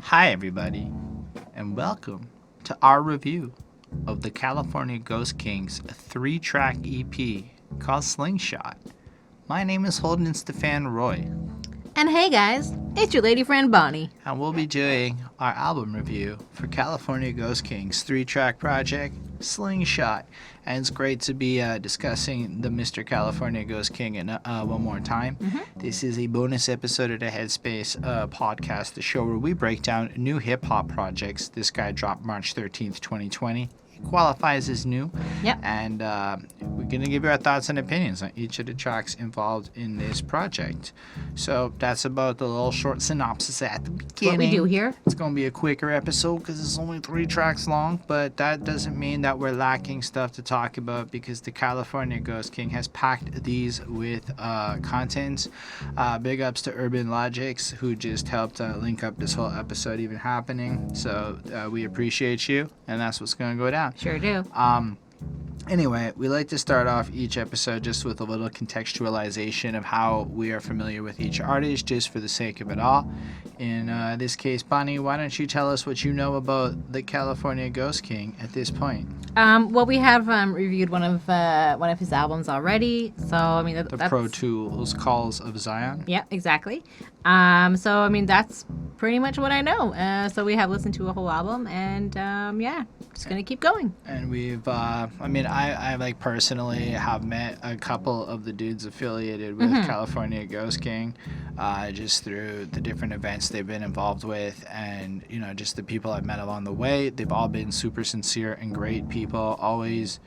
Hi, everybody, and welcome to our review of the California Ghost Kings 3-track EP called Slingshot. My name is Holden and Stephan Roy, And hey guys, it's your lady friend Bonnie. and we'll be doing our album review for California Ghost Kings 3-track project Slingshot. And it's great to be discussing the Mr. California Ghost King one more time. This is a bonus episode of the Headspace podcast, the show where we break down new hip-hop projects. This guy dropped March 13th, 2020. He qualifies as new. Yep. And we're going to give you our thoughts and opinions on each of the tracks involved in this project. So that's about the little short synopsis at the beginning. What we do here. It's going to be a quicker episode because it's only 3 tracks long, but that doesn't mean that we're lacking stuff to talk about because the California Ghost King has packed these with content. Big ups to Urban Logics, who just helped link up this whole episode even happening. So we appreciate you, and that's what's going to go down. Sure do. Anyway, we like to start off each episode just with a little contextualization of how we are familiar with each artist, just for the sake of it all. In this case, Bonnie, why don't you tell us what you know about the California Ghost King at this point? Well, we have reviewed one of his albums already, so I mean The that's Pro Tools Calls of Zion. Yeah, exactly. So I mean that's pretty much what I know. So we have listened to a whole album, and yeah, just gonna keep going. And we've, I like personally have met a couple of the dudes affiliated with California Ghost King, just through the different events they've been involved with, and you know, just the people I've met along the way. They've all been super sincere and great people. Always,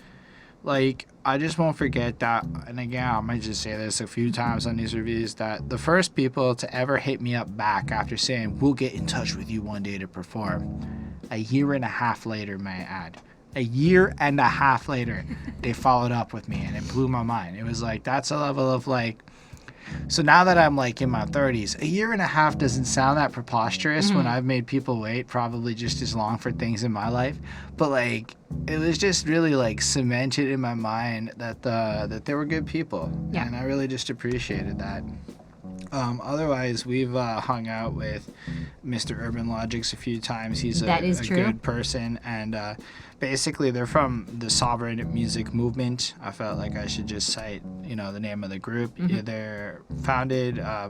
like, I just won't forget that. And again, I might just say this a few times on these reviews, that the first people to ever hit me up back after saying we'll get in touch with you one day to perform, a year and a half later, may I add. A year and a half later, they followed up with me, and it blew my mind. It was like, that's a level of like, so now that I'm like in my 30s, a year and a half doesn't sound that preposterous when I've made people wait probably just as long for things in my life. But like, it was just really like cemented in my mind that that they were good people. Yeah. And I really just appreciated that. Otherwise, we've hung out with Mr. Urban Logics a few times. He's a good person, and basically they're from the Sovereign Music Movement. I felt like I should just cite, you know, the name of the group. Yeah, they're founded, I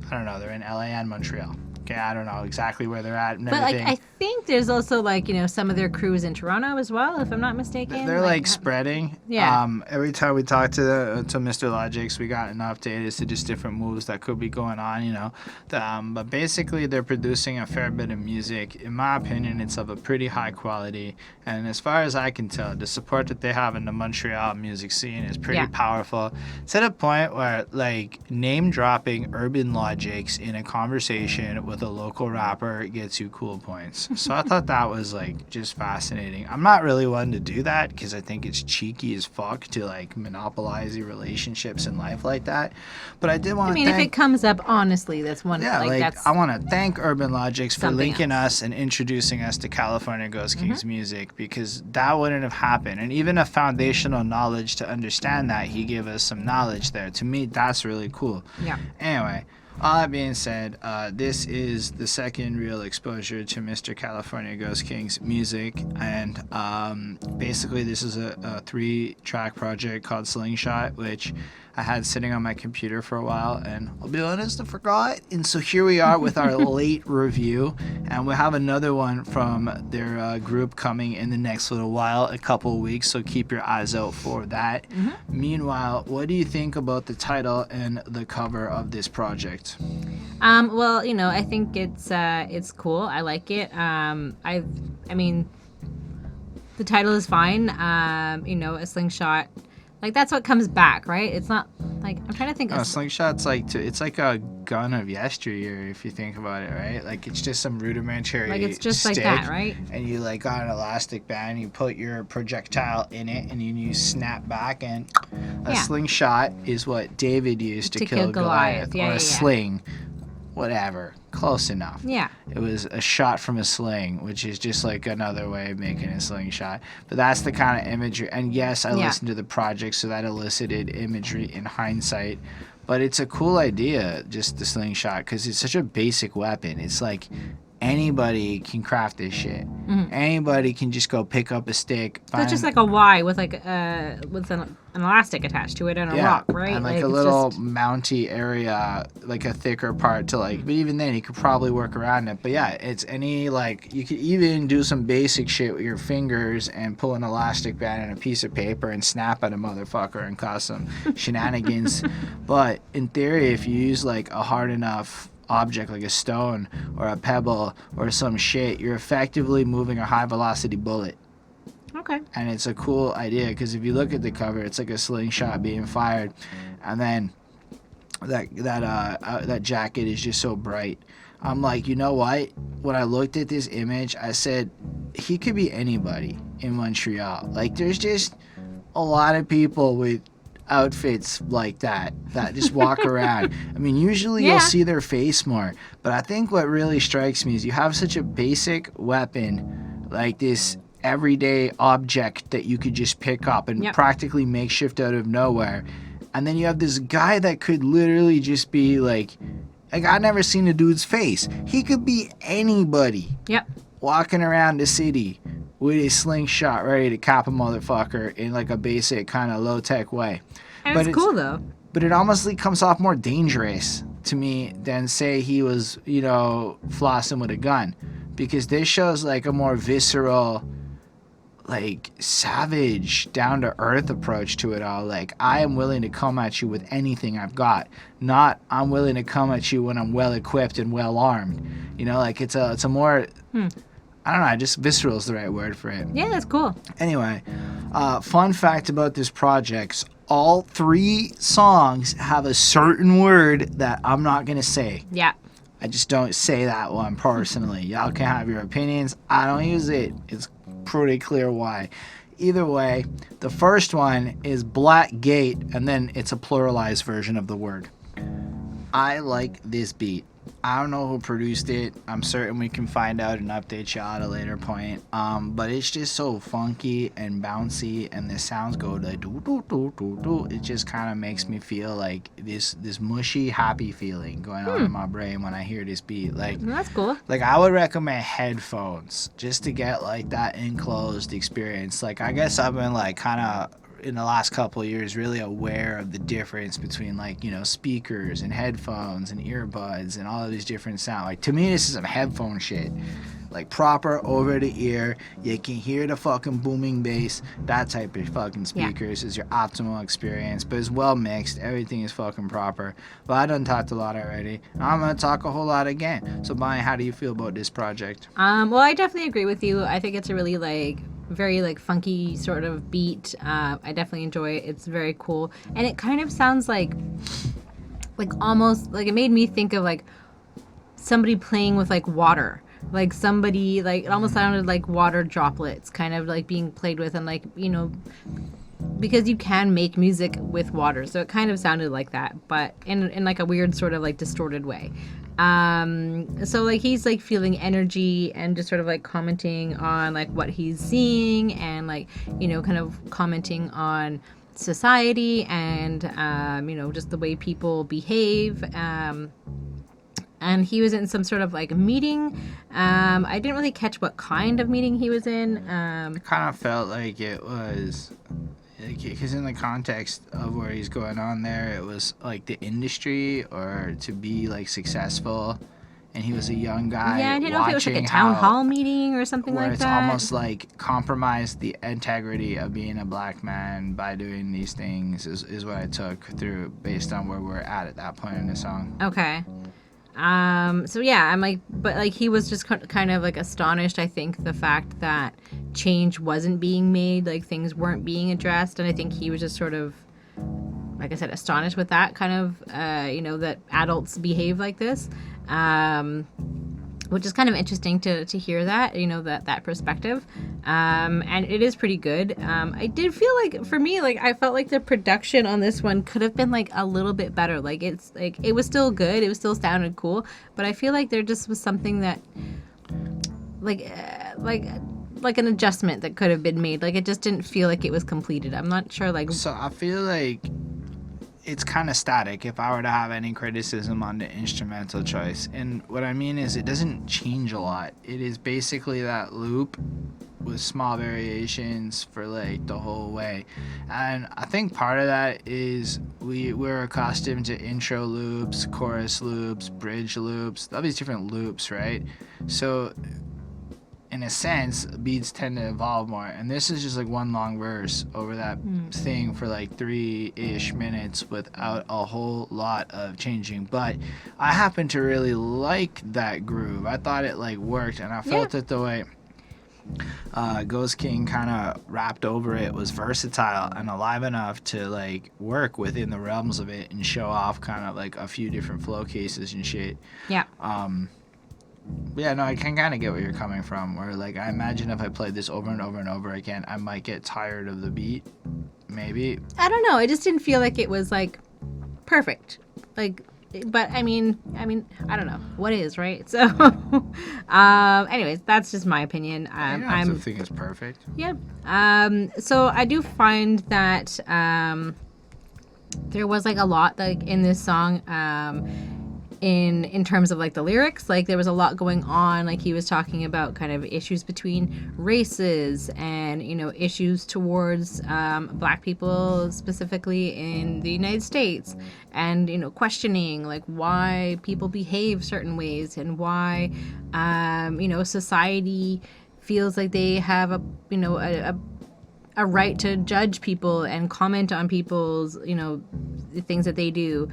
don't know, they're in LA and Montreal. Okay, I don't know exactly where they're at and But everything. like I think there's also like, you know, some of their crews in Toronto as well, if I'm not mistaken. They're like spreading. Yeah. Every time we talk to Mr. Logics, we got an update as to just different moves that could be going on, you know. But basically, they're producing a fair bit of music. In my opinion, it's of a pretty high quality. And as far as I can tell, the support that they have in the Montreal music scene is pretty powerful. To the point where, like, name dropping Urban Logics in a conversation with a local rapper gets you cool points. So I thought that was like just fascinating. I'm not really one to do that because I think it's cheeky as fuck to like monopolize your relationships in life like that. But I did want to I mean, if it comes up honestly, that's one. Yeah, like that's I want to thank Urban Logics for linking else. us and introducing us to California Ghost Kings music, because that wouldn't have happened. And even a foundational knowledge to understand that, he gave us some knowledge there. To me, that's really cool. Yeah. Anyway, all that being said, this is the second real exposure to Mr. California Ghost King's music, and basically this is a 3-track project called Slingshot, which I had sitting on my computer for a while, and I'll be honest, I forgot. And so here we are with our late review, and we'll have another one from their group coming in the next little while, a couple of weeks, so keep your eyes out for that. Meanwhile, what do you think about the title and the cover of this project? Well, you know, I think it's cool. I like it. I mean, the title is fine. You know, a slingshot. Like, that's what comes back, right? It's not, like, I'm trying to think. Slingshot's like, it's like a gun of yesteryear, if you think about it, right? Like, it's just some rudimentary like, it's just stick, like that, right? And you, like, got an elastic band, you put your projectile in it, and you snap back, and a slingshot is what David used to kill Goliath. Yeah, or a sling, whatever. Close enough. Yeah. It was a shot from a sling, which is just like another way of making a slingshot. But that's the kind of imagery. And yes, I listened to the project, so that elicited imagery in hindsight. But it's a cool idea, just the slingshot, because it's such a basic weapon. It's like anybody can craft this shit. Anybody can just go pick up a stick. So it's just like a Y with like with an elastic attached to it and a rock, right? And like a little mounty area, like a thicker part to like. But even then, you could probably work around it. But yeah, it's any like you could even do some basic shit with your fingers and pull an elastic band and a piece of paper and snap at a motherfucker and cause some shenanigans. But in theory, if you use like a hard enough object like a stone or a pebble or some shit, you're effectively moving a high velocity bullet. Okay. And it's a cool idea because if you look at the cover, it's like a slingshot being fired, and then that jacket is just so bright. I'm like, you know what? When I looked at this image, I said he could be anybody in Montreal. Like, there's just a lot of people with outfits like that just walk around. I mean, usually you'll see their face more, but I think what really strikes me is you have such a basic weapon, like this everyday object that you could just pick up and practically makeshift out of nowhere, and then you have this guy that could literally just be like I've never seen a dude's face. He could be anybody. Yep. Walking around the city with a slingshot ready to cap a motherfucker in like a basic kind of low-tech way. And it's cool though. But it honestly comes off more dangerous to me than say he was, flossing with a gun. Because this shows like a more visceral, like savage, down-to-earth approach to it all. Like, I am willing to come at you with anything I've got. Not I'm willing to come at you when I'm well-equipped and well-armed. Like it's a more... I don't know, just visceral is the right word for it. Yeah, that's cool. Anyway, fun fact about this project, all 3 songs have a certain word that I'm not going to say. Yeah. I just don't say that one personally. Y'all can have your opinions. I don't use it. It's pretty clear why. Either way, the first one is Black Gate, and then it's a pluralized version of the word. I like this beat. I don't know who produced it. I'm certain we can find out and update you at a later point. But it's just so funky and bouncy, and the sounds go like do do do do do. It just kind of makes me feel like this mushy, happy feeling going on in my brain when I hear this beat. Like, that's cool. Like, I would recommend headphones just to get like that enclosed experience. Like, I guess I've been like kind of in the last couple of years really aware of the difference between like speakers and headphones and earbuds and all of these different sound. Like, to me, this is some headphone shit, like proper over the ear, you can hear the fucking booming bass. That type of fucking speakers is your optimal experience, but it's well mixed, everything is fucking proper. But I done talked a lot already, I'm gonna talk a whole lot again. So Bonnie, how do you feel about this project? Well, I definitely agree with you. I think it's a really very funky sort of beat. I definitely enjoy it. It's very cool, and it kind of sounds like almost like it made me think of like somebody playing with like water, like somebody it almost sounded like water droplets kind of like being played with, and because you can make music with water, so it kind of sounded like that, but in like a weird sort of like distorted way. So like he's like feeling energy and just sort of like commenting on like what he's seeing, and like kind of commenting on society and just the way people behave. And he was in some sort of like meeting. I didn't really catch what kind of meeting he was in. It kind of felt like it was, because in the context of where he's going on there, it was like the industry or to be like successful, and he was a young guy. Yeah, I didn't know if it was like a town hall meeting or something like that. Where it's almost like compromised the integrity of being a black man by doing these things is what I took through based on where we're at that point in the song. Okay. So yeah, I'm like, but like he was just kind of like astonished, I think, the fact that change wasn't being made, like things weren't being addressed, and I think he was just sort of, like I said, astonished with that kind of, that adults behave like this, which is kind of interesting to hear that, that perspective, and it is pretty good. I did feel like, for me, like I felt like the production on this one could have been like a little bit better. Like it's like it was still good, it was still sounded cool, but I feel like there just was something that like an adjustment that could have been made. Like it just didn't feel like it was completed. I'm not sure. Like, so I feel like it's kind of static if I were to have any criticism on the instrumental choice. And what I mean is it doesn't change a lot. It is basically that loop with small variations for like the whole way. And I think part of that is we're accustomed to intro loops, chorus loops, bridge loops, all these different loops, right? So in a sense, beats tend to evolve more, and this is just like one long verse over that thing for like 3-ish minutes without a whole lot of changing. But I happen to really like that groove. I thought it like worked, and I felt it the way Ghost King kind of rapped over it was versatile and alive enough to like work within the realms of it and show off kind of like a few different flow cases and shit. Yeah. Yeah, no, I can kind of get where you're coming from. Where like I imagine if I played this over and over and over again, I might get tired of the beat. Maybe. I don't know. It just didn't feel like it was like perfect. Like, but I mean, I don't know what is, right? So, anyways, that's just my opinion. I don't think it's perfect. Yeah. So I do find that there was like a lot like in this song. In terms of like the lyrics, like there was a lot going on. Like he was talking about kind of issues between races and, you know, issues towards black people specifically in the United States, and, you know, questioning like why people behave certain ways and why you know, society feels like they have a right to judge people and comment on people's, you know, the things that they do,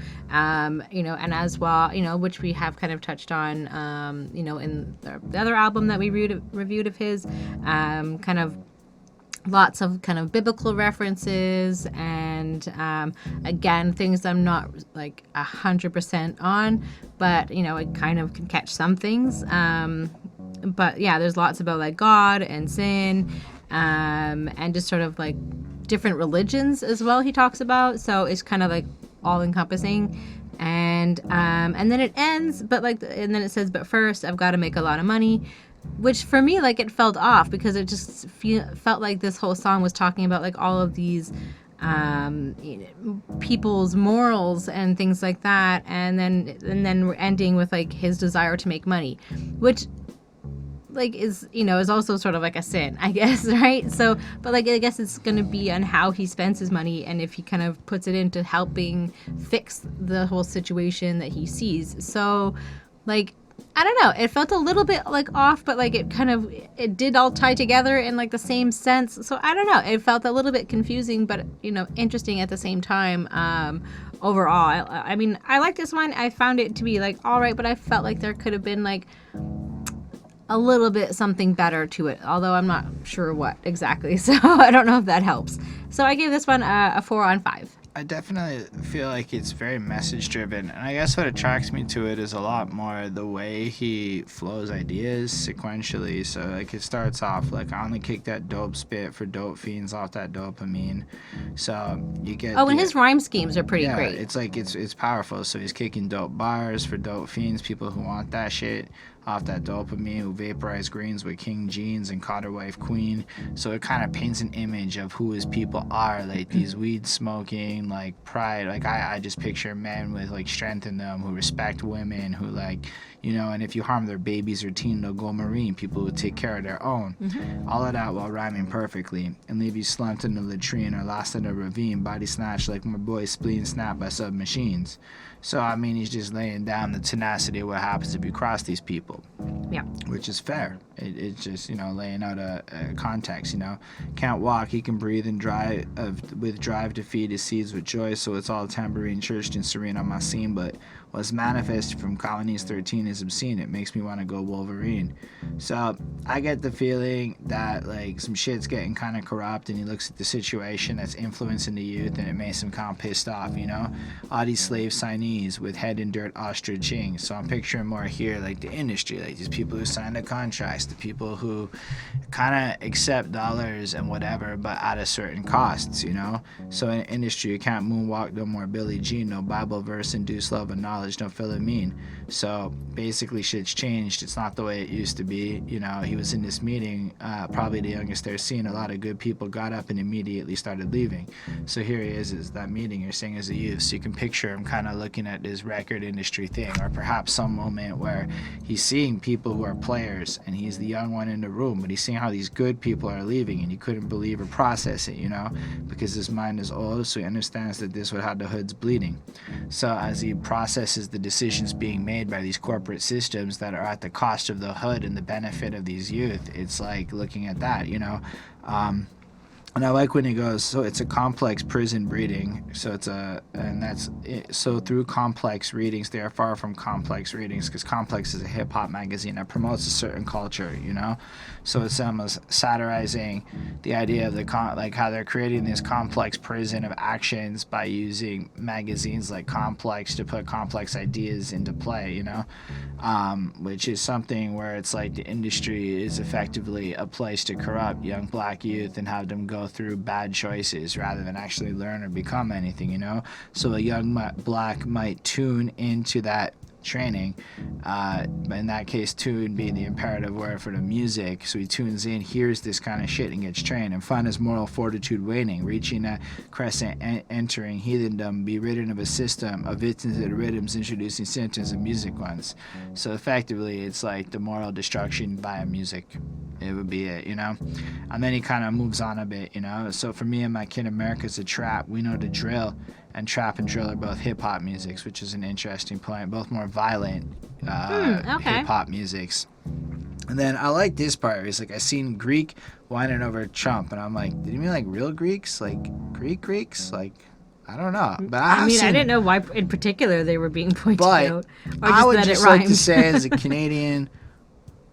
you know, and as well, you know, which we have kind of touched on, you know, in the other album that we reviewed of his, kind of lots of kind of biblical references and, again, things I'm not like 100% on, but, you know, it kind of can catch some things. But yeah, there's lots about like God and sin, and just sort of like different religions as well he talks about, so it's kind of like all encompassing. And then it ends, and then it says, but first I've got to make a lot of money, which for me, like, it felt off because it just felt like this whole song was talking about like all of these you know, people's morals and things like that, and then we're ending with like his desire to make money, which like is, you know, is also sort of like a sin, I guess, right? So, but like I guess it's going to be on how he spends his money and if he kind of puts it into helping fix the whole situation that he sees. So, like, I don't know, it felt a little bit like off, but like it did all tie together in like the same sense. So I don't know, it felt a little bit confusing, but, you know, interesting at the same time. Overall, I mean, I like this one. I found it to be like all right, but I felt like there could have been like a little bit something better to it, although I'm not sure what exactly, so I don't know if that helps. So I gave this one a 4 on 5. I definitely feel like it's very message driven, and I guess what attracts me to it is a lot more the way he flows ideas sequentially. So like it starts off like, I only kick that dope spit for dope fiends off that dopamine. So you get and his rhyme schemes are pretty great. It's like it's powerful. So he's kicking dope bars for dope fiends, people who want that shit off that dopamine, who vaporize greens with king jeans and caught her wife queen. So it kind of paints an image of who his people are, like these weed smoking, like pride. Like I just picture men with like strength in them, who respect women, who like, you know, and if you harm their babies or teen, they'll go marine, people who take care of their own. All of that while rhyming perfectly, and leave you slumped in the latrine or lost in a ravine, body snatched like my boy spleen snapped by submachines. So, I mean, he's just laying down the tenacity of what happens if you cross these people. Yeah. Which is fair. It's just, you know, laying out a context, you know. Can't walk, he can breathe and with drive to feed his seeds with joy, so it's all tambourine churched and serene on my scene, but what's manifested from Colonies 13 is obscene. It makes me want to go Wolverine. So I get the feeling that like some shit's getting kind of corrupt, and he looks at the situation that's influencing the youth, and it makes him kind of pissed off, you know. All these slave signees with head in dirt ostrich ching. So I'm picturing more here like the industry, like these people people who sign the contracts, the people who kind of accept dollars and whatever, but at a certain costs, you know? So in industry, you can't moonwalk no more Billie Jean, no Bible verse, induce love and knowledge, no Philomene. So basically shit's changed. It's not the way it used to be. You know, he was in this meeting, probably the youngest they're seeing. A lot of good people got up and immediately started leaving. So here he is that meeting you're saying as a youth. So you can picture him kind of looking at this record industry thing, or perhaps some moment where he's seeing people who are players and he's the young one in the room, but he's seeing how these good people are leaving and he couldn't believe or process it, you know, because his mind is old, so he understands that this would have the hoods bleeding. So as he processes the decisions being made by these corporate systems that are at the cost of the hood and the benefit of these youth, it's like looking at that, you know. And I like when he goes, so it's a complex prison breeding. So so through complex readings, they are far from complex readings, because Complex is a hip hop magazine that promotes a certain culture, you know. So it's almost satirizing the idea of like how they're creating this complex prison of actions by using magazines like Complex to put complex ideas into play, you know. Which is something where it's like the industry is effectively a place to corrupt young black youth and have them go through bad choices rather than actually learn or become anything, you know. So a young black might tune into that training, in that case tune being the imperative word for the music. So he tunes in, hears this kind of shit, and gets trained, and find his moral fortitude waning, reaching that crescent, entering heathendom, be ridden of a system of intimate rhythms, introducing symptoms of music ones. So effectively it's like the moral destruction via music. It would be it, you know. And then he kind of moves on a bit, you know. So for me and my kid, America's a trap. We know the drill, and trap and drill are both hip-hop musics, which is an interesting point. Both more violent hip-hop musics. And then I like this part where he's like, I seen Greek whining over Trump, and I'm like, did you mean like real Greeks? Like Greeks? Like, I don't know. But I didn't know why in particular they were being pointed out. But I would just like to say, as a Canadian,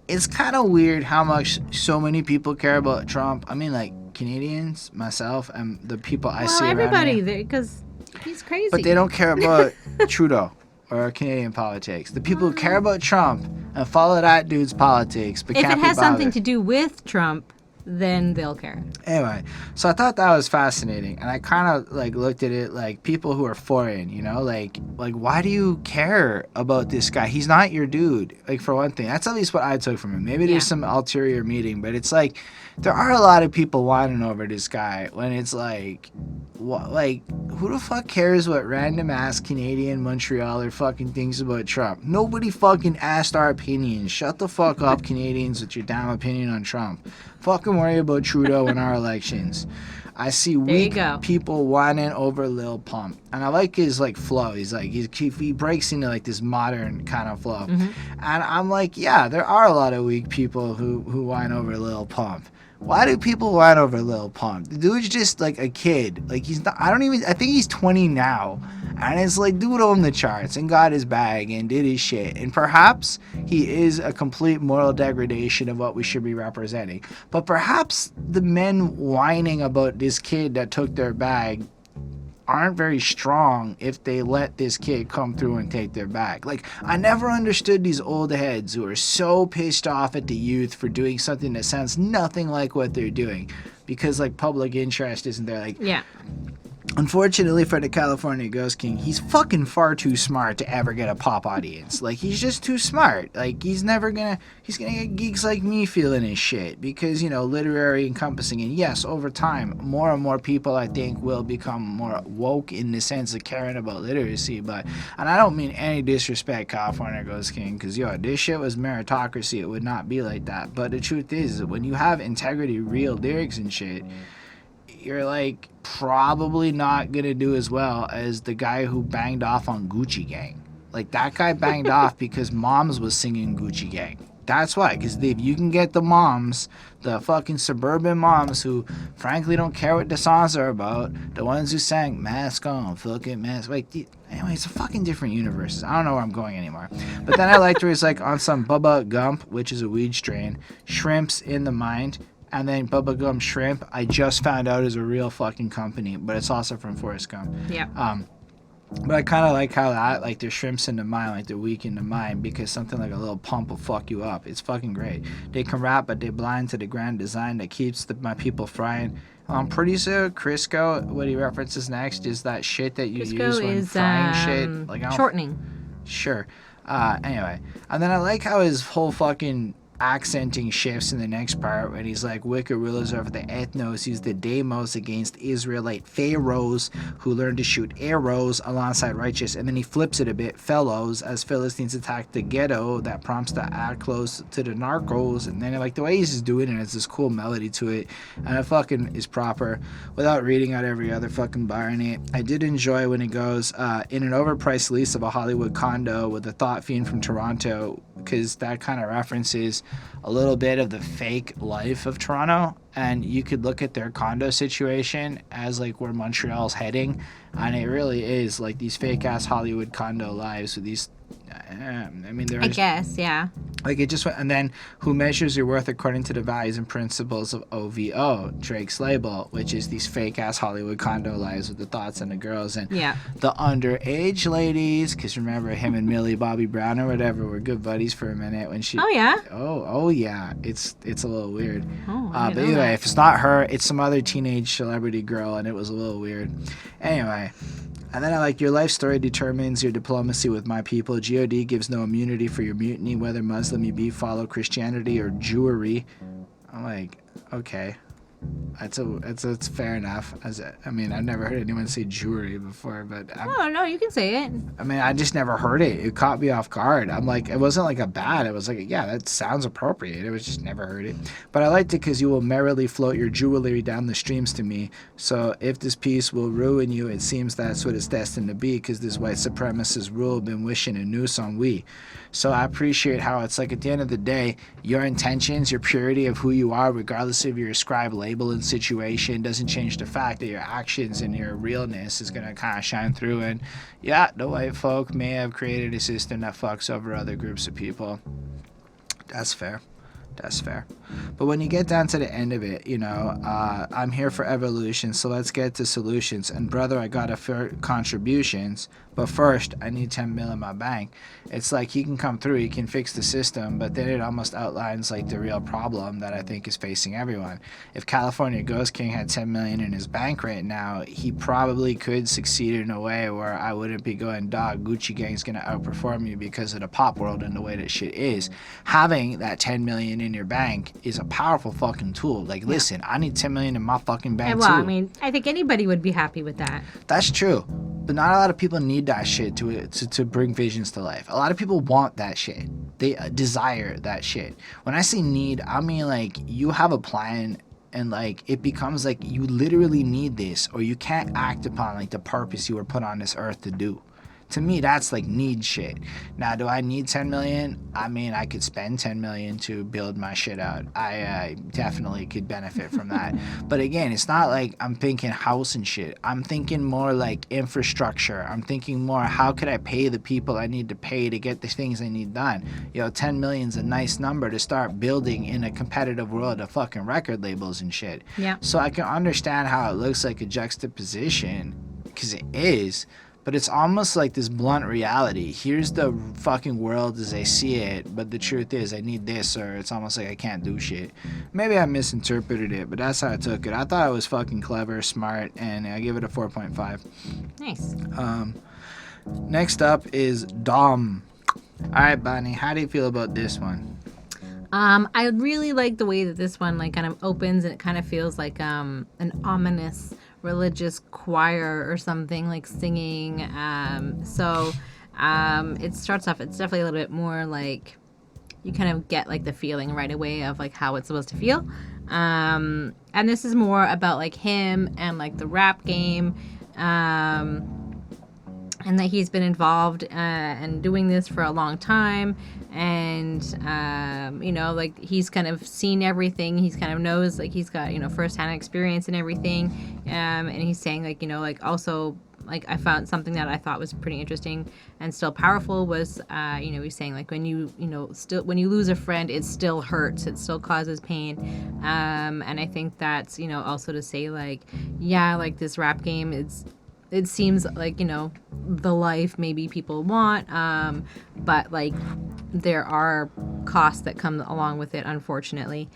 it's kind of weird how much so many people care about Trump. I mean, like, Canadians, myself, and the people I see around everybody, because he's crazy. But they don't care about Trudeau or Canadian politics. The people who care about Trump and follow that dude's politics, but if can't it be has bothered. something to do with Trump, then they'll care. Anyway, so I thought that was fascinating, and I kind of like looked at it like people who are foreign, you know, like why do you care about this guy? He's not your dude. Like, for one thing, that's at least what I took from him. Maybe there's some ulterior meaning, but it's like there are a lot of people whining over this guy when it's like, what? Like, who the fuck cares what random ass Canadian Montrealer fucking thinks about Trump? Nobody fucking asked our opinions. Shut the fuck up, Canadians, with your damn opinion on Trump. Fucking worry about Trudeau in our elections. I see weak people whining over Lil Pump, and I like his like flow. He's like he breaks into like this modern kind of flow, and I'm like, yeah, there are a lot of weak people who whine over Lil Pump. Why do people whine over Lil Pump? The dude's just like a kid. Like, he's not. I think he's 20 now. And it's like, dude owned the charts and got his bag and did his shit. And perhaps he is a complete moral degradation of what we should be representing. But perhaps the men whining about this kid that took their bag aren't very strong if they let this kid come through and take their bag. Like, I never understood these old heads who are so pissed off at the youth for doing something that sounds nothing like what they're doing. Because, like, public interest isn't there. Like, yeah. Unfortunately for the California Ghost King, he's fucking far too smart to ever get a pop audience. Like, he's just too smart. Like, he's gonna get geeks like me feeling his shit. Because, you know, literary encompassing. And yes, over time, more and more people, I think, will become more woke in the sense of caring about literacy. And I don't mean any disrespect, California Ghost King, because, yo, this shit was meritocracy. It would not be like that. But the truth is, when you have integrity, real lyrics and shit, you're like probably not gonna do as well as the guy who banged off on Gucci Gang. Like, that guy banged off because Moms was singing Gucci Gang. That's why, because if you can get the moms, the fucking suburban moms who frankly don't care what the songs are about, the ones who sang mask on, fucking mask, like, anyway, it's a fucking different universe. I don't know where I'm going anymore. But then I liked where it's like on some Bubba Gump, which is a weed strain, shrimps in the mind. And then Bubba Gum Shrimp, I just found out is a real fucking company, but it's also from Forrest Gump. Yeah. But I kind of like how that, like, they're shrimps in the mind, like, they're weak in the mind, because something like a little pump will fuck you up. It's fucking great. They can rap, but they blind to the grand design that keeps my people frying. I'm pretty sure Crisco, what he references next, is that shit that you use Crisco when is frying shit. Like, I don't, shortening. sure. Anyway, and then I like how his whole fucking accenting shifts in the next part when he's like, wicked rulers over the ethnos use the demos against Israelite pharaohs who learned to shoot arrows alongside righteous, and then he flips it a bit, fellows, as Philistines attack the ghetto, that prompts to act close to the narcos. And then like the way he's just doing it, it's this cool melody to it, and it fucking is proper without reading out every other fucking bar in it. I did enjoy when it goes in an overpriced lease of a Hollywood condo with a thought fiend from Toronto, because that kind of references a little bit of the fake life of Toronto, and you could look at their condo situation as like where Montreal's heading, and it really is like these fake ass Hollywood condo lives with these I mean, I guess, yeah. Like, it just went, and then who measures your worth according to the values and principles of OVO, Drake's label, which is these fake ass Hollywood condo lives with the thoughts and the girls and the underage ladies. Because remember, him and Millie Bobby Brown or whatever were good buddies for a minute when she. Oh yeah. Oh yeah. It's a little weird. Oh, but anyway, if it's not her, it's some other teenage celebrity girl, and it was a little weird. Anyway. And then I like, your life story determines your diplomacy with my people. God gives no immunity for your mutiny, whether Muslim you be, follow Christianity or Jewry. I'm like, okay. It's fair enough. I mean, I've never heard anyone say jewelry before, but no, you can say it. I mean, I just never heard it. It caught me off guard. I'm like, it wasn't like a bad. It was like, yeah, that sounds appropriate. It was just never heard it. But I liked it because you will merrily float your jewelry down the streams to me. So if this piece will ruin you, it seems that's what it's destined to be, because this white supremacist rule been wishing a noose on we. So I appreciate how it's like, at the end of the day, your intentions, your purity of who you are, regardless of your ascribed label and situation, doesn't change the fact that your actions and your realness is going to kind of shine through. And yeah, the white folk may have created a system that fucks over other groups of people. That's fair. That's fair. But when you get down to the end of it, you know, I'm here for evolution, so let's get to solutions. And brother, I got a fair contributions, but first I need 10 mil in my bank. It's like, he can come through, he can fix the system, but then it almost outlines like the real problem that I think is facing everyone. If California Ghost King had 10 million in his bank right now, he probably could succeed in a way where I wouldn't be going, dog, Gucci Gang's gonna outperform you because of the pop world and the way that shit is. Having that 10 million in your bank is a powerful fucking tool. Like, listen, I need 10 million in my fucking bank too. Well, I mean, I think anybody would be happy with that. That's true. But not a lot of people need that shit to bring visions to life. A lot of people want that shit. They desire that shit. When I say need, I mean like, you have a plan and like it becomes like you literally need this, or you can't act upon like the purpose you were put on this earth to do. To me, that's like need shit. Now, do I need 10 million? I mean, I could spend 10 million to build my shit out. I definitely could benefit from that. But again, it's not like I'm thinking house and shit. I'm thinking more like infrastructure. I'm thinking more, how could I pay the people I need to pay to get the things I need done? You know, 10 million's a nice number to start building in a competitive world of fucking record labels and shit. Yeah. So I can understand how it looks like a juxtaposition, because it is. But it's almost like this blunt reality. Here's the fucking world as I see it, but the truth is I need this, or it's almost like I can't do shit. Maybe I misinterpreted it, but that's how I took it. I thought it was fucking clever, smart, and I give it a 4.5. Nice. Next up is Dom. Alright, Bonnie, how do you feel about this one? I really like the way that this one like kind of opens, and it kind of feels like an ominous religious choir or something, like singing. It starts off, it's definitely a little bit more like you kind of get like the feeling right away of like how it's supposed to feel. And this is more about like him and like the rap game. And that he's been involved and doing this for a long time, and you know, like he's kind of seen everything. He's kind of knows, like he's got, you know, firsthand experience and everything. And he's saying like, you know, like also like I found something that I thought was pretty interesting and still powerful was you know, he's saying like when you lose a friend, it still hurts, it still causes pain. And I think that's, you know, also to say like, yeah, like this rap game, it seems like, the life maybe people want, but like there are costs that come along with it, unfortunately.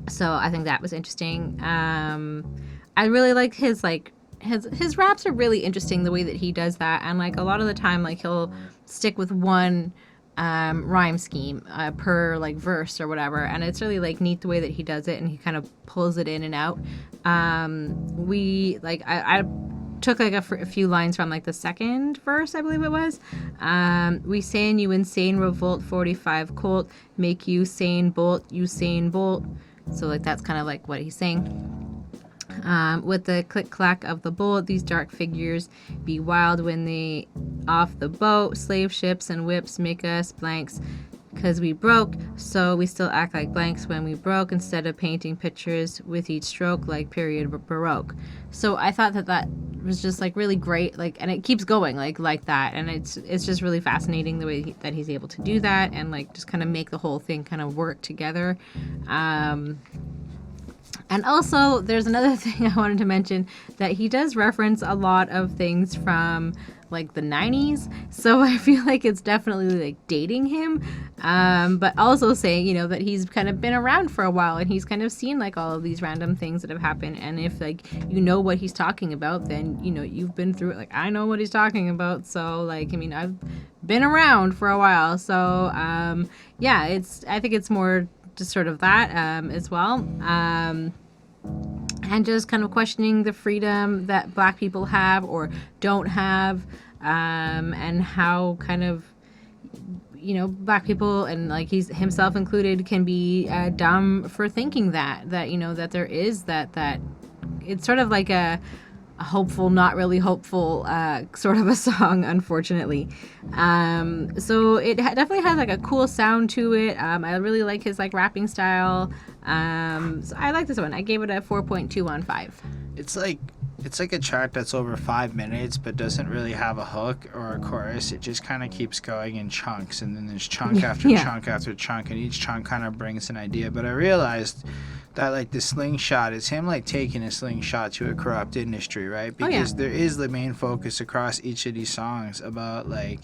So I think that was interesting. I really like his raps are really interesting, the way that he does that, and like a lot of the time, like he'll stick with one rhyme scheme per like verse or whatever, and it's really like neat the way that he does it, and he kind of pulls it in and out. I took like a few lines from like the second verse, I believe it was. We saying you insane revolt 45 Colt, make you sane bolt, Usain Bolt. So like that's kind of like what he's saying. With the click clack of the bolt, these dark figures be wild when they off the boat. Slave ships and whips make us blanks, cause we broke, so we still act like blanks when we broke, instead of painting pictures with each stroke like period Baroque. So I thought that was just like really great, like, and it keeps going like that, and it's just really fascinating the way that he's able to do that, and like just kind of make the whole thing kind of work together. And also, there's another thing I wanted to mention, that he does reference a lot of things from like the 90s. So I feel like it's definitely like dating him, but also saying, that he's kind of been around for a while, and he's kind of seen like all of these random things that have happened. And if like what he's talking about, then you've been through it. Like, I know what he's talking about. So like, I mean, I've been around for a while. So yeah, I think it's more just sort of that as well. And just kind of questioning the freedom that Black people have or don't have, and how kind of, Black people, and like he's himself included, can be dumb for thinking that that there is that it's sort of like a hopeful, not really hopeful sort of a song, unfortunately. So it definitely has like a cool sound to it. I really like his like rapping style. So I like this one. I gave it a 4.2 on 5. It's like a track that's over 5 minutes but doesn't really have a hook or a chorus. It just kind of keeps going in chunks, and then there's chunk after chunk after chunk, and each chunk kind of brings an idea. But I realized that like the slingshot is him like taking a slingshot to a corrupt industry, right? Because there is the main focus across each of these songs about like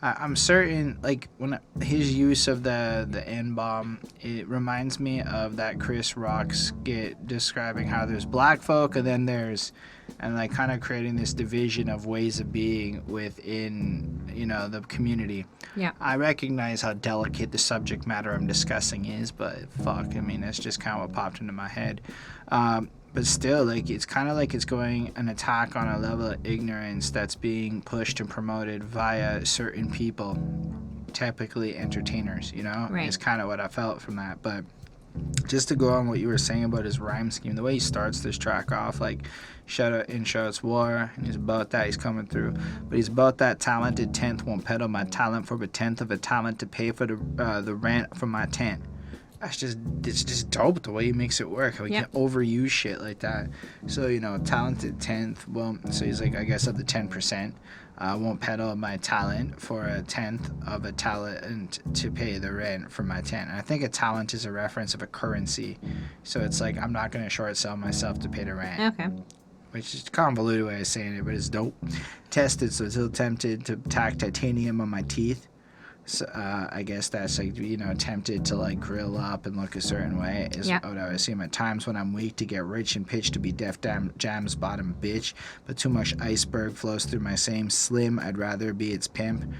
I'm certain like when his use of the N-bomb, it reminds me of that Chris Rock skit describing how there's black folk and then there's, and like kind of creating this division of ways of being within the community. Yeah, I recognize how delicate the subject matter I'm discussing is, but fuck, I mean, that's just kind of what popped into my head. But still, like, it's kind of like it's going an attack on a level of ignorance that's being pushed and promoted via certain people, typically entertainers, Right. It's kind of what I felt from that. But just to go on what you were saying about his rhyme scheme, the way he starts this track off, like, shout out in shouts war, and he's about that, he's coming through, but he's about that talented tenth won't peddle my talent for a tenth of a talent to pay for the rent from my tent. It's just dope the way he makes it work, how he can overuse shit like that. So talented tenth, well, so he's like, I guess of the 10%, won't peddle my talent for a tenth of a talent to pay the rent for my tent. And I think a talent is a reference of a currency, so it's like I'm not gonna short sell myself to pay the rent. Okay. Which is a convoluted way of saying it, but it's dope. Tested, so still tempted to tack titanium on my teeth. So I guess that's like, tempted to like grill up and look a certain way is what I would assume. At times when I'm weak to get rich and pitch to be Def Jam's bottom bitch, but too much iceberg flows through my same slim, I'd rather be its pimp.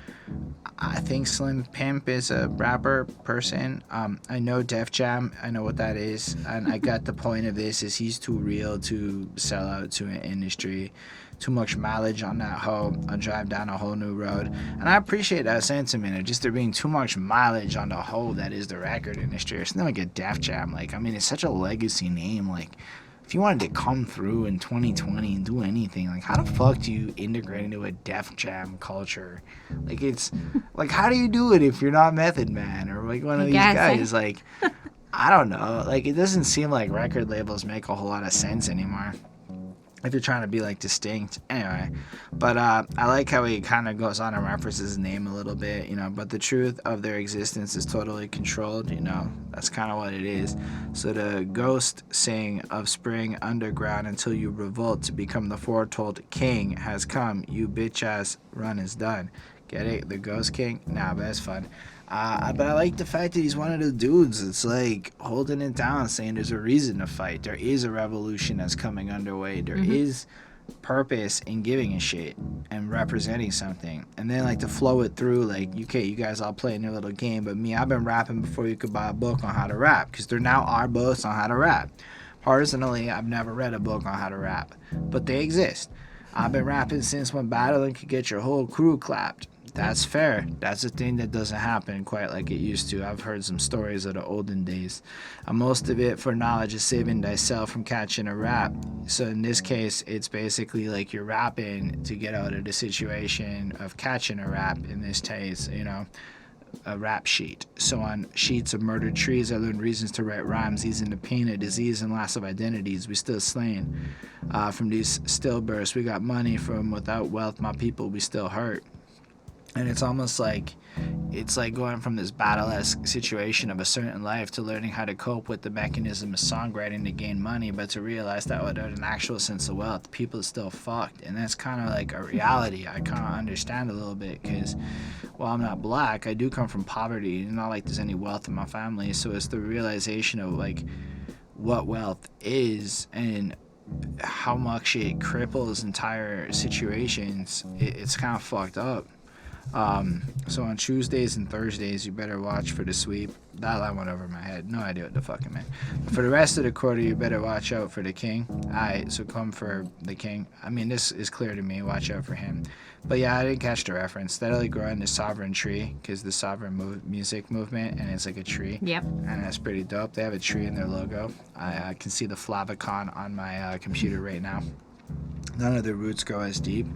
I think Slim Pimp is a rapper person. I know Def Jam, I know what that is, and I got the point of this is he's too real to sell out to an industry. Too much mileage on that hoe. I'll drive down a whole new road. And I appreciate that sentiment of just there being too much mileage on the hoe that is the record industry. It's not like a Def Jam. Like, I mean, it's such a legacy name. Like, if you wanted to come through in 2020 and do anything, like, how the fuck do you integrate into a Def Jam culture? Like, it's, like, how do you do it if you're not Method Man or, like, one of these guys? Like, I don't know. Like, it doesn't seem like record labels make a whole lot of sense anymore. if you're trying to be like distinct. Anyway, but I like how he kind of goes on and references his name a little bit, you know, but the truth of their existence is totally controlled, you know, that's kind of what it is. So the ghost sing of spring underground until you revolt to become the foretold king has come, you bitch ass run is done. Get it? The ghost king? Nah, but that's fun. But I like the fact that he's one of the dudes that's like holding it down, saying there's a reason to fight. There is a revolution that's coming underway. There is purpose in giving a shit and representing something. And then like to flow it through, like, okay, you guys all playing your little game, but me, I've been rapping before you could buy a book on how to rap, because there now are books on how to rap. Personally, I've never read a book on how to rap, but they exist. I've been rapping since when battling could get your whole crew clapped. That's fair. That's a thing that doesn't happen quite like it used to. I've heard some stories of the olden days. And most of it for knowledge is saving thyself from catching a rap. So in this case, it's basically like you're rapping to get out of the situation of catching a rap, in this case, you know, a rap sheet. So on sheets of murdered trees, I learned reasons to write rhymes, easing the pain of disease and loss of identities. We still slain from these stillbirths. We got money from without wealth, my people, we still hurt. And it's almost like it's like going from this battle-esque situation of a certain life to learning how to cope with the mechanism of songwriting to gain money, but to realize that without an actual sense of wealth, people are still fucked. And that's kind of like a reality I kind of understand a little bit, because while I'm not black, I do come from poverty. It's not like there's any wealth in my family, so it's the realization of like what wealth is and how much it cripples entire situations. It's kind of fucked up. So on Tuesdays and Thursdays, you better watch for the sweep. That line went over my head. No idea what the fuck it meant. But for the rest of the quarter, you better watch out for the king. Alright, so come for the king. I mean, this is clear to me. Watch out for him. But yeah, I didn't catch the reference. Steadily growing the sovereign tree, because the sovereign music movement, and it's like a tree. Yep. And that's pretty dope. They have a tree in their logo. I can see the Flavicon on my computer right now. None of the roots go as deep,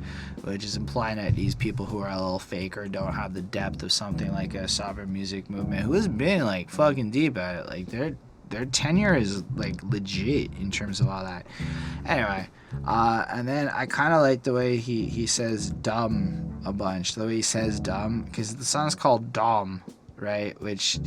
which is implying that these people who are a little fake or don't have the depth of something like a sovereign music movement, who has been like fucking deep at it, like their tenure is like legit in terms of all that. Anyway, and then I kind of like the way he says dumb a bunch, the way he says dumb, because the song's called Dom, right? Which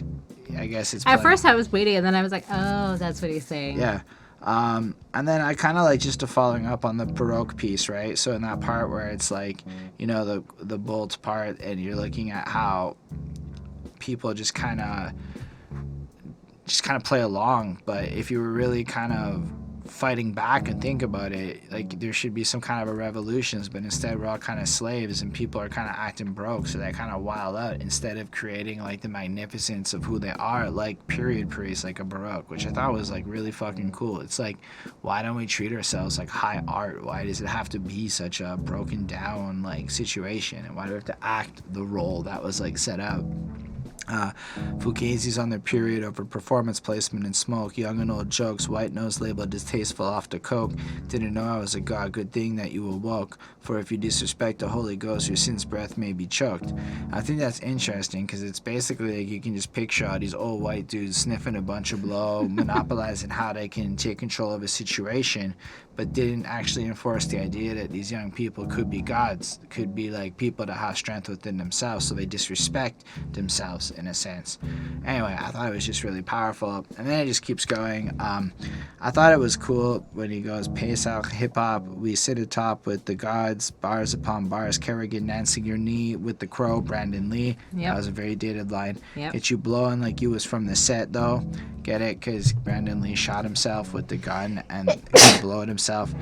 I guess it's at first I was waiting, and then I was like, oh, that's what he's saying. Yeah. And then I kind of like just to following up on the Baroque piece, right? So in that part where it's like, you know, the bolt part, and you're looking at how people just kind of play along. But if you were really kind of fighting back and think about it, like there should be some kind of a revolutions, but instead we're all kind of slaves and people are kind of acting broke, so they kind of wild out instead of creating like the magnificence of who they are, like period piece, like a Baroque, which I thought was like really fucking cool. It's like, why don't we treat ourselves like high art? Why does it have to be such a broken down like situation, and why do we have to act the role that was like set out? Fugazi's on their period over performance placement and smoke. Young and old jokes, white nose labeled distasteful off the coke. Didn't know I was a god, good thing that you awoke. For if you disrespect the Holy Ghost, your sin's breath may be choked. I think that's interesting, because it's basically like you can just picture all these old white dudes sniffing a bunch of blow, monopolizing how they can take control of a situation, but didn't actually enforce the idea that these young people could be gods, could be like people that have strength within themselves, so they disrespect themselves in a sense. Anyway, I thought it was just really powerful, and then it just keeps going. I thought it was cool when he goes, pace out hip-hop, we sit atop with the gods, bars upon bars, Kerrigan dancing your knee with the crow, Brandon Lee. Yep. That was a very dated line. Yep. Get you blowing like you was from the set, though. Get it? Because Brandon Lee shot himself with the gun and blew it himself.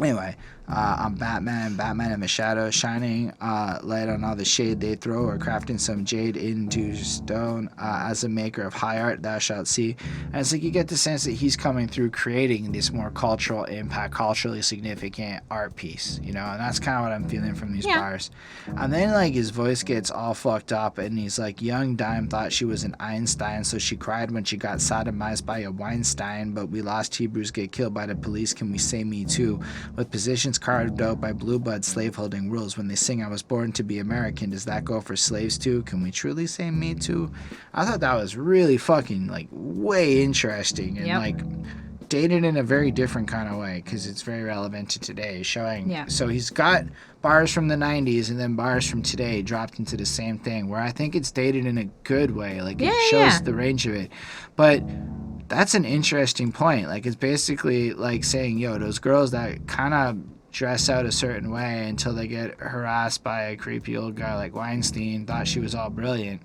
Anyway, I'm Batman in the shadows, shining light on all the shade they throw, or crafting some jade into stone. As a maker of high art, thou shalt see. And it's like you get the sense that he's coming through creating this more cultural impact, culturally significant art piece, you know, and that's kind of what I'm feeling from these bars. And then like his voice gets all fucked up, and he's like, young dime thought she was an Einstein, so she cried when she got sodomized by a Weinstein, but we lost Hebrews get killed by the police, can we say me too? With positions carved out by blue blood slaveholding rules. When they sing I was born to be American, does that go for slaves too? Can we truly say me too? I thought that was really fucking like way interesting, and like dated in a very different kind of way because it's very relevant to today, showing. Yeah. So he's got bars from the 90s and then bars from today dropped into the same thing, where I think it's dated in a good way. Like, it shows the range of it. But that's an interesting point. Like, it's basically like saying, yo, those girls that kind of dress out a certain way until they get harassed by a creepy old guy like Weinstein, thought she was all brilliant.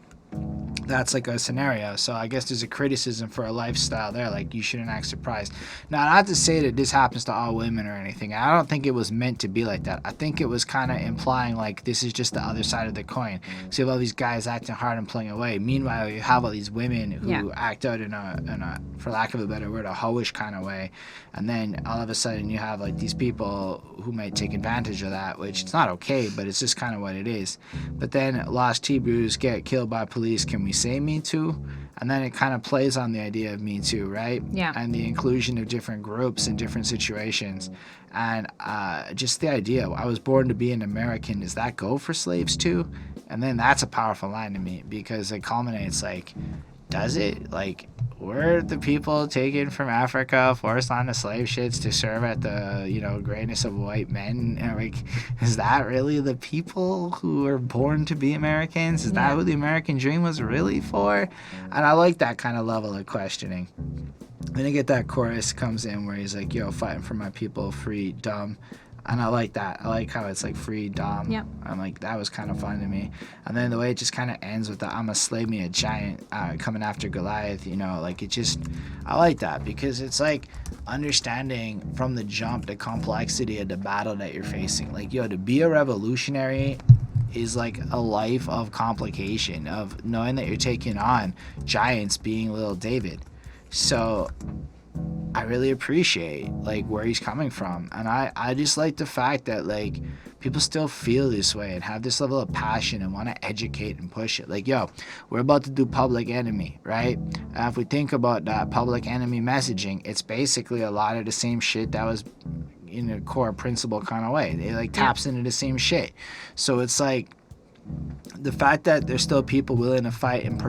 That's like a scenario. So I guess there's a criticism for a lifestyle there. Like, you shouldn't act surprised. Now, not to say that this happens to all women or anything. I don't think it was meant to be like that. I think it was kind of implying like this is just the other side of the coin. So you have all these guys acting hard and pulling away. Meanwhile, you have all these women who act out in a, for lack of a better word, a hoish kind of way. And then all of a sudden you have like these people who might take advantage of that, which it's not okay, but it's just kind of what it is. But then lost Hebrews get killed by police. Can we say Me Too? And then it kind of plays on the idea of Me Too, right? Yeah. And the inclusion of different groups in different situations. And just the idea, I was born to be an American, does that go for slaves too? And then that's a powerful line to me, because it culminates like, does it? Like, were the people taken from Africa forced onto slave ships to serve at the, greatness of white men? And like, is that really the people who were born to be Americans? Is that who the American dream was really for? And I like that kind of level of questioning. Then you get that chorus comes in where he's like, yo, fighting for my people, free, dumb. And I like that. I like how it's like free dom. Yep. I'm like, that was kind of fun to me. And then the way it just kind of ends with the I'ma slay me a giant coming after Goliath, like it just, I like that, because it's like understanding from the jump the complexity of the battle that you're facing. Like, yo, to be a revolutionary is like a life of complication, of knowing that you're taking on giants, being little David. So I really appreciate like where he's coming from, and I just like the fact that like people still feel this way and have this level of passion and want to educate and push it. Like, yo, we're about to do Public Enemy, right? If we think about that Public Enemy messaging, it's basically a lot of the same shit that was in a core principle kind of way. It like taps into the same shit. So it's like the fact that there's still people willing to fight and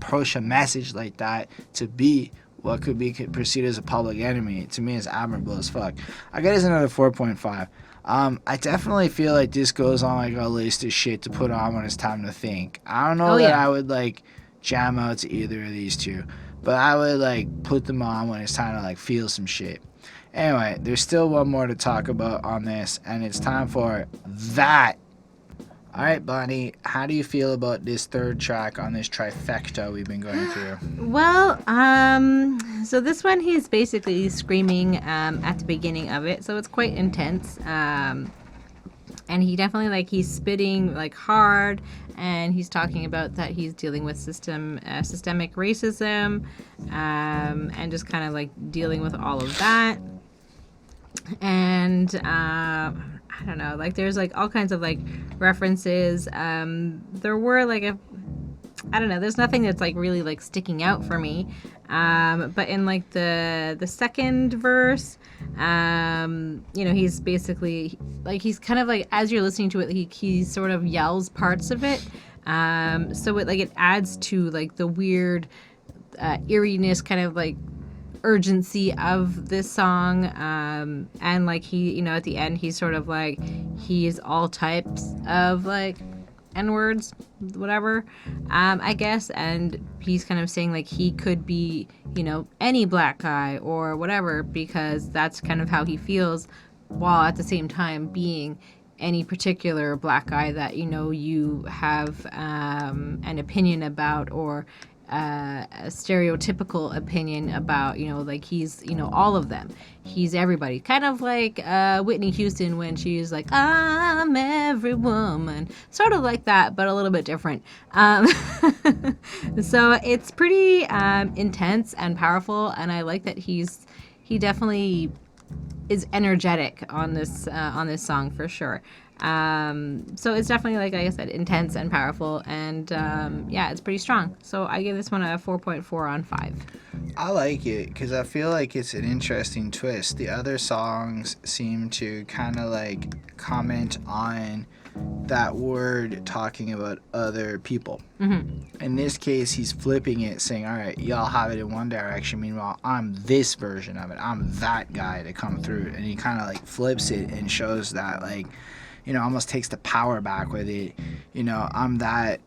push a message like that to be what could be perceived as a public enemy, to me is admirable as fuck. I get another 4.5. I definitely feel like this goes on like a list of shit to put on when it's time to think. I don't know that I would like jam out to either of these two, but I would like put them on when it's time to like feel some shit. Anyway, there's still one more to talk about on this, and it's time for that. All right, Bonnie, how do you feel about this third track on this trifecta we've been going through? Well, so this one he's basically screaming at the beginning of it, so it's quite intense. And he definitely he's spitting like hard, and he's talking about that he's dealing with systemic racism, and just kind of like dealing with all of that. And I don't know, like there's like all kinds of like references. There were like I don't know, there's nothing that's like really like sticking out for me. But in like the second verse, he's basically like, he's kind of like, as you're listening to it, he sort of yells parts of it. So it adds to like the weird eeriness, kind of like urgency of this song. And like he, at the end, he's sort of like, he's all types of like N-words, whatever, I guess. And he's kind of saying like he could be, any black guy or whatever, because that's kind of how he feels, while at the same time being any particular black guy that, you have an opinion about, or a stereotypical opinion about, like he's, all of them. He's everybody. Kind of like Whitney Houston when she's like, I'm every woman. Sort of like that, but a little bit different. So it's pretty intense and powerful, and I like that he definitely is energetic on this song for sure. So it's definitely, like I said, intense and powerful, and it's pretty strong. So I give this one a 4.4 on 5. I like it because I feel like it's an interesting twist. The other songs seem to kind of like comment on that word talking about other people. Mm-hmm. In this case, he's flipping it, saying, all right, y'all have it in one direction. Meanwhile, I'm this version of it. I'm that guy to come through. And he kind of like flips it and shows that, like, you know, almost takes the power back with it. You know, I'm that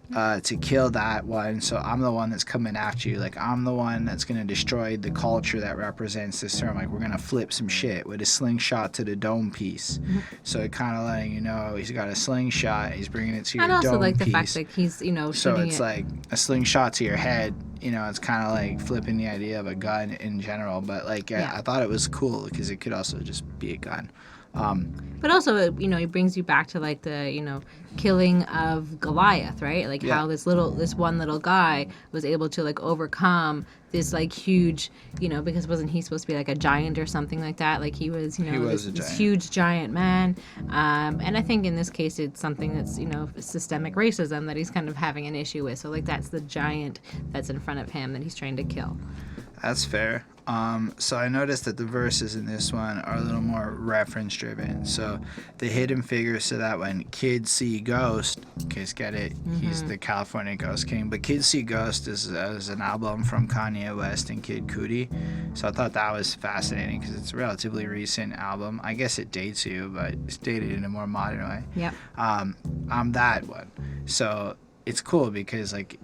to kill that one, so I'm the one that's coming after you. Like, I'm the one that's going to destroy the culture that represents this term. Like, we're going to flip some shit with a slingshot to the dome piece. Mm-hmm. So it kind of letting you know he's got a slingshot, he's bringing it to your And also dome like the piece. fact that he's, you know, So shooting it's it. like a slingshot to your head. You know, it's kind of like flipping the idea of a gun in general. But, like, Yeah. I thought it was cool because it could also just be a gun. But also, you know, it brings you back to like the, you know, killing of Goliath, right? Like Yeah. how this one little guy was able to like overcome this like huge, you know, because wasn't he supposed to be like a giant or something like that? Like he was, you know, He was this a giant. huge giant man. And I think in this case, it's something that's, you know, systemic racism that he's kind of having an issue with. So like that's the giant that's in front of him that he's trying to kill. That's fair. So I noticed that the verses in this one are a little more reference driven. So the hidden figures, so that when kids see Ghost, kids get it, he's the California Ghost King. But Kids See Ghost is an album from Kanye West and Kid Cudi. So I thought that was fascinating because it's a relatively recent album. I guess it dates you, but it's dated in a more modern way. Yep. I'm that one. So it's cool because like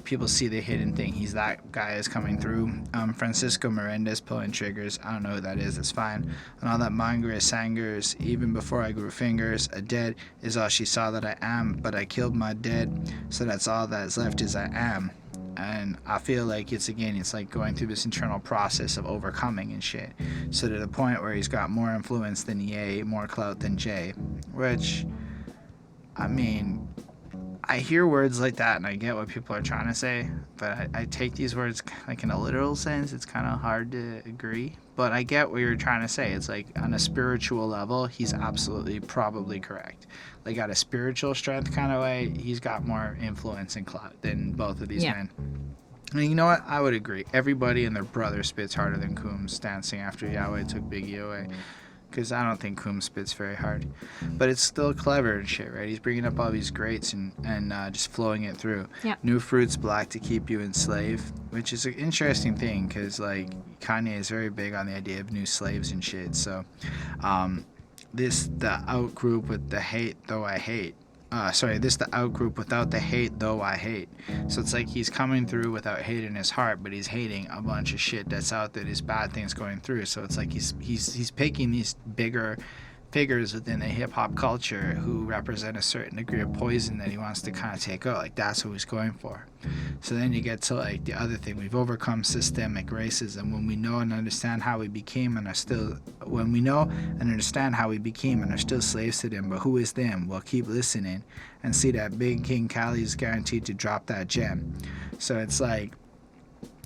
people see the hidden thing. He's that guy is coming through. Francisco Mirandez pulling triggers. I don't know who that is. That's fine. And all that Mangere Sangers. Even before I grew fingers, a dead is all she saw that I am. But I killed my dead, so that's all that's left is I am. And I feel like it's like going through this internal process of overcoming and shit. So to the point where he's got more influence than Ye, more clout than Jay. Which, I mean, I hear words like that and I get what people are trying to say, but I take these words like in a literal sense. It's kind of hard to agree, but I get what you're trying to say. It's like on a spiritual level, he's absolutely probably correct. Like at a spiritual strength kind of way, he's got more influence and clout than both of these men. And you know what? I would agree. Everybody and their brother spits harder than Coombs dancing after Yahweh took Biggie away. Because I don't think Coombs spits very hard. But it's still clever and shit, right? He's bringing up all these greats and just flowing it through. Yep. New fruits black to keep you enslaved, which is an interesting thing because, like, Kanye is very big on the idea of new slaves and shit. So, the out group with the hate, though I hate. The out group without the hate, though I hate. So it's like he's coming through without hate in his heart, but he's hating a bunch of shit that's out there, these bad things going through. So it's like he's picking these bigger figures within the hip hop culture who represent a certain degree of poison that he wants to kind of take out. Like that's what he's going for. So then you get to like the other thing. We've overcome systemic racism when we know and understand how we became and are still slaves to them. But who is them? Well, keep listening and see that Big King Cali is guaranteed to drop that gem. So it's like,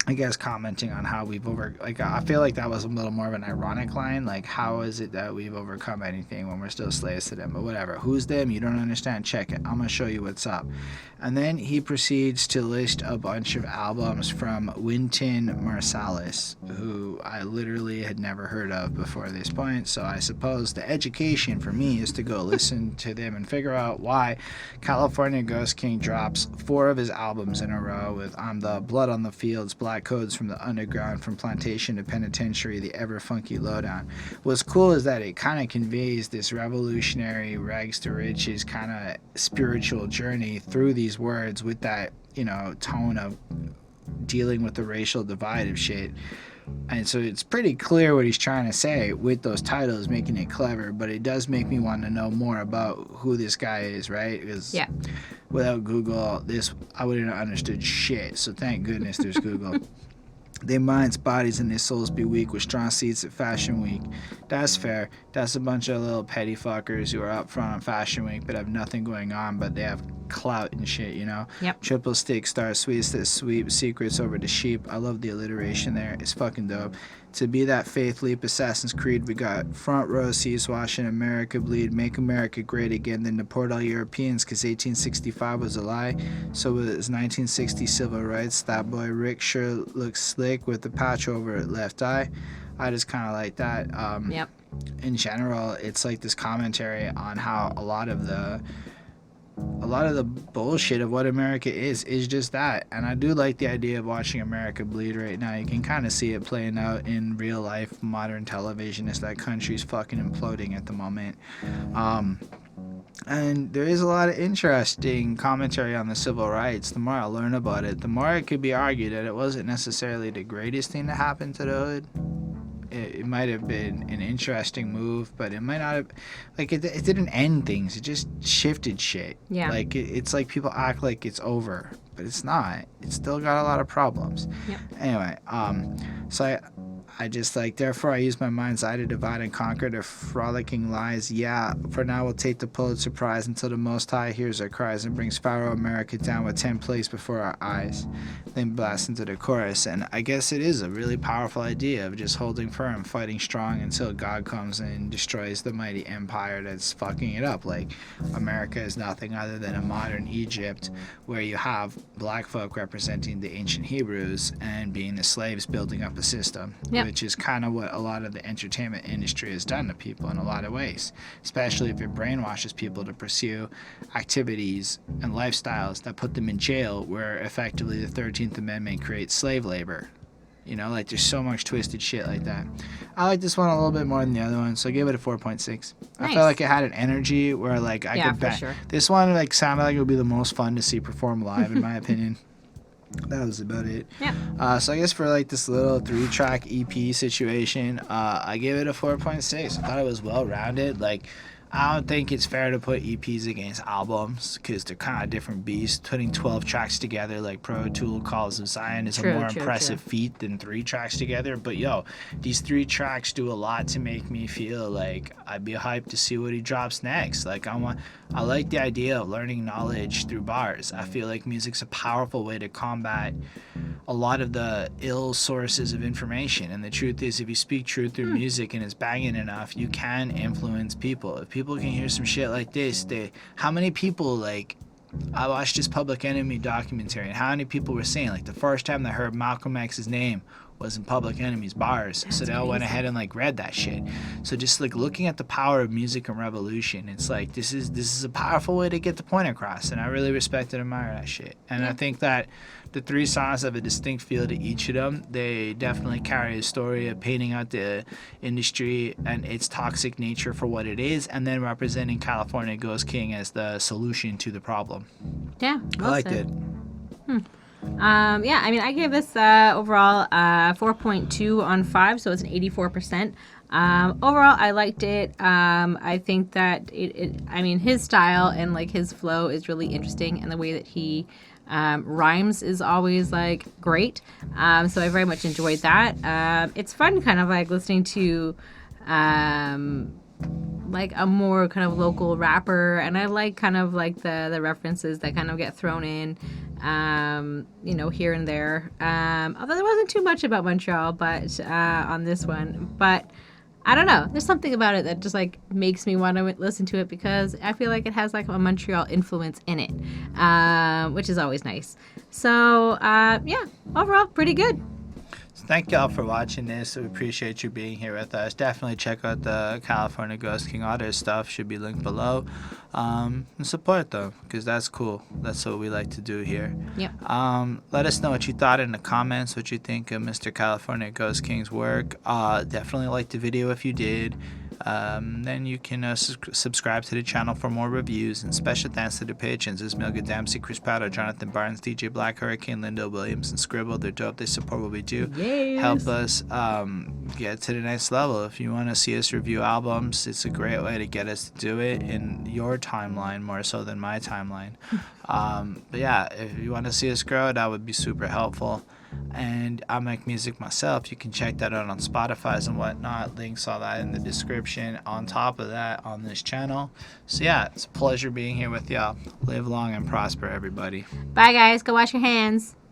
I guess commenting on how we've I feel like that was a little more of an ironic line. Like, how is it that we've overcome anything when we're still slaves to them? But whatever. Who's them? You don't understand? Check it. I'm going to show you what's up. And then he proceeds to list a bunch of albums from Wynton Marsalis, who I literally had never heard of before this point. So I suppose the education for me is to go listen to them and figure out why California Ghost King drops 4 of his albums in a row with I'm the Blood on the Fields, Black Codes from the Underground, From Plantation to Penitentiary, The Ever Funky Lowdown. What's cool is that it kind of conveys this revolutionary rags to riches kind of spiritual journey through these words with that, you know, tone of dealing with the racial divide of shit. And so it's pretty clear what he's trying to say with those titles, making it clever, but it does make me want to know more about who this guy is, right? Because without Google, I wouldn't have understood shit. So thank goodness there's Google. Their minds, bodies, and their souls be weak with strong seats at Fashion Week. That's fair. That's a bunch of little petty fuckers who are up front on Fashion Week but have nothing going on, but they have clout and shit, you know? Yep. Triple stick star, sweetest that sweep, secrets over the sheep. I love the alliteration there. It's fucking dope. To be that faith leap, Assassin's Creed, we got front row seats watching America bleed, make America great again, then deport all Europeans because 1865 was a lie. So was 1960 civil rights. That boy Rick sure looks slick with the patch over his left eye. I just kind of like that. Yep. In general, it's like this commentary on how a lot of the a lot of the bullshit of what America is just that. And I do like the idea of watching America bleed right now. You can kind of see it playing out in real life, modern television, as that country's fucking imploding at the moment. Um, and there is a lot of interesting commentary on the civil rights. The more I learn about it, the more it could be argued that it wasn't necessarily the greatest thing to happen to the hood. It might have been an interesting move, but it might not have. Like, it didn't end things. It just shifted shit. Yeah. Like, it's like people act like it's over, but it's not. It's still got a lot of problems. Yep. Anyway, so I just like, therefore I use my mind's eye to divide and conquer their frolicking lies. Yeah, for now we'll take the Pulitzer Prize until the Most High hears our cries and brings Pharaoh America down with 10 plagues before our eyes. Then blast into the chorus. And I guess it is a really powerful idea of just holding firm, fighting strong until God comes and destroys the mighty empire that's fucking it up. Like, America is nothing other than a modern Egypt where you have black folk representing the ancient Hebrews and being the slaves building up a system. Yep. Which is kind of what a lot of the entertainment industry has done to people in a lot of ways, especially if it brainwashes people to pursue activities and lifestyles that put them in jail, where effectively the 13th Amendment creates slave labor. You know, like, there's so much twisted shit like that. I like this one a little bit more than the other one, so I gave it a 4.6. I Nice. felt like it had an energy where, like, I Yeah, could for bet. sure. This one, like, sounded like it would be the most fun to see perform live, in my opinion. That was about it. Yeah. So I guess for like this little 3-track EP situation, I gave it a 4.6. I thought it was well rounded. Like, I don't think it's fair to put EPs against albums because they're kind of different beasts. Putting 12 tracks together like Pro Tool Calls of Zion is True, a more true, impressive feat than 3 tracks together. But yo, these 3 tracks do a lot to make me feel like I'd be hyped to see what he drops next. Like, I like the idea of learning knowledge through bars. I feel like music's a powerful way to combat a lot of the ill sources of information. And the truth is, if you speak truth through music and it's banging enough, you can influence people. If people can hear some shit like this, how many people, like, I watched this Public Enemy documentary, and how many people were saying, like, the first time they heard Malcolm X's name was in Public Enemy's bars. That's So they all went amazing. ahead and, like, read that shit. So just, like, looking at the power of music and revolution, it's like, this is a powerful way to get the point across, and I really respect and admire that shit. And I think that the 3 songs have a distinct feel to each of them. They definitely carry a story of painting out the industry and its toxic nature for what it is, and then representing California Ghost King as the solution to the problem. Yeah. I liked it. Yeah, I mean, I gave this overall 4.2 on 5, so it's an 84%. Overall, I liked it. I think that I mean, his style and like his flow is really interesting, and the way that he rhymes is always like great. So I very much enjoyed that. It's fun, kind of like listening to like a more kind of local rapper, and I like kind of like the references that kind of get thrown in, you know, here and there. Although there wasn't too much about Montreal, but on this one, but I don't know. There's something about it that just like makes me want to listen to it because I feel like it has like a Montreal influence in it, which is always nice. So yeah, overall pretty good. Thank y'all for watching this. We appreciate you being here with us. Definitely check out the California Ghost King. All their stuff should be linked below. And support them because that's cool. That's what we like to do here. Yep. Let us know what you thought in the comments, what you think of Mr. California Ghost King's work. Definitely like the video if you did. Then you can subscribe to the channel for more reviews. And special thanks to the patrons: Ismail Dempsey, Chris Powder, Jonathan Barnes, DJ Black, Hurricane, Lindo Williams, and Scribble. They're dope. They support what we do. Yes. Help us get to the next level. If you want to see us review albums, it's a great way to get us to do it in your timeline more so than my timeline. But yeah, if you want to see us grow, that would be super helpful. And I make music myself. You can check that out on Spotify and whatnot. Links, all that in the description. On top of that, on this channel. So yeah, it's a pleasure being here with y'all. Live long and prosper, everybody. Bye, guys. Go wash your hands.